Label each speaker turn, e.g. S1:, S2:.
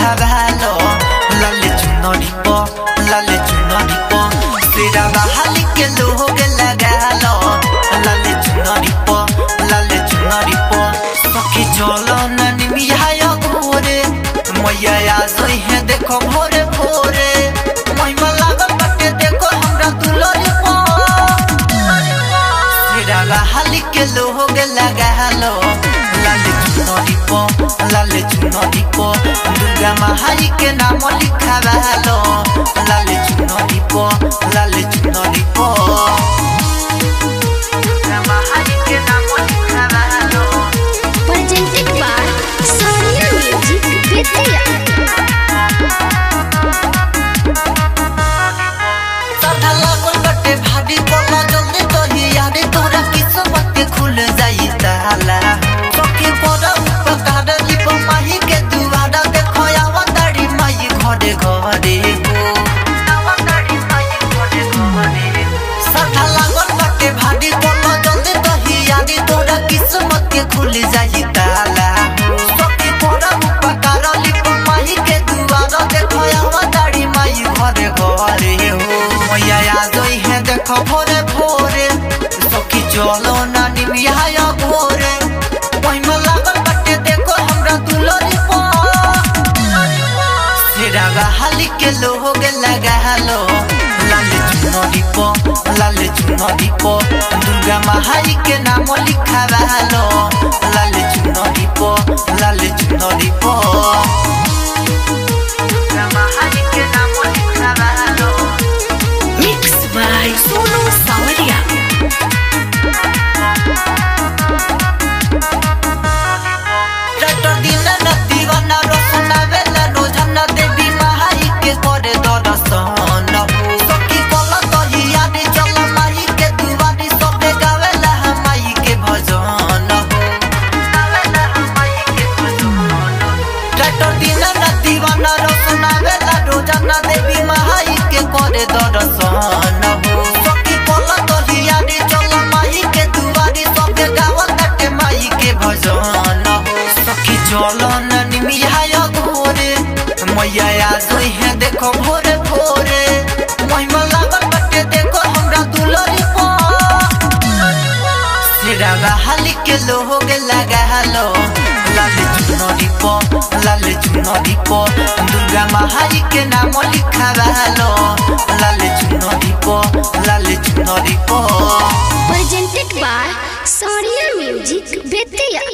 S1: लिखावालो लाले चुनरी पो सिरा बहाली के लोग लगालो लाले चुनरी पो सखी चलो ननी मिया घोरे मैया आजोई है देखो भोरे भोरे महिमा लागल बाटे देखो हमरा दुलरी पो सिरा बहाली के लोग लगालो लाले चुनरी पो दुर्गा माई के नाम लिखावालो लाले चुनरी पो दुर्गा माई के नाम लिखावालो
S2: presented by Sonia Music Vidya।
S1: साधा लागल बटे भारी बोला जल्दी तो ही यार तोरा किस्मत के खुल जाई ताला सखी बड़ा उपकार लिप माही के दुआरा देखो आवतारी माई घरे घरे हो आवतारी माई घरे घरे साधा लागल बटे भारी बोला जल्दी तो ही यार तोरा किस्मत के खुल जाई ताला सखी बड़ा उपकार लिप माही के दुआरा देखो आवतारी माई घरे घरे हो मैया आजोई है देखो भोरे भोरे सखी चलो नानी मिया घोरे महिमा लागल बाटे देखो हमरा दुलरी पो सिरा बहाली के लोग लगालो लाले चुनरी पो दुर्गा माई के नाम लिखावालो लाले चुनरी पो दुर्गा माई के नाम लिखावालो
S2: Mixed by Sonu Sawadia।
S1: Doctor दिन दीवाना रोशना वेला रोजाना देवी माई के करे दर्शन सखी कला तो याद चल माई के दुआरी सबे गावेला माई के भजन गावेला माई के भजन डॉक्टर दिन दीवाना रोशना वेला रोजाना देवी माई के करे दर्शन सखी कला तो याद चल माई के दुआरी सबे गावताटे माई के भजन सखी चलो ननी मिया घोरे मैया आजोई है देखो भोरे भोरे महिमा लागल बाटे देखो हमरा दुलरी पो सिरा बहाली के लोग लगालो लाले चुनरी पो दुर्गा माई के नाम लिखावालो लाले चुनरी पो
S2: Presented by Sonia Music Vidya।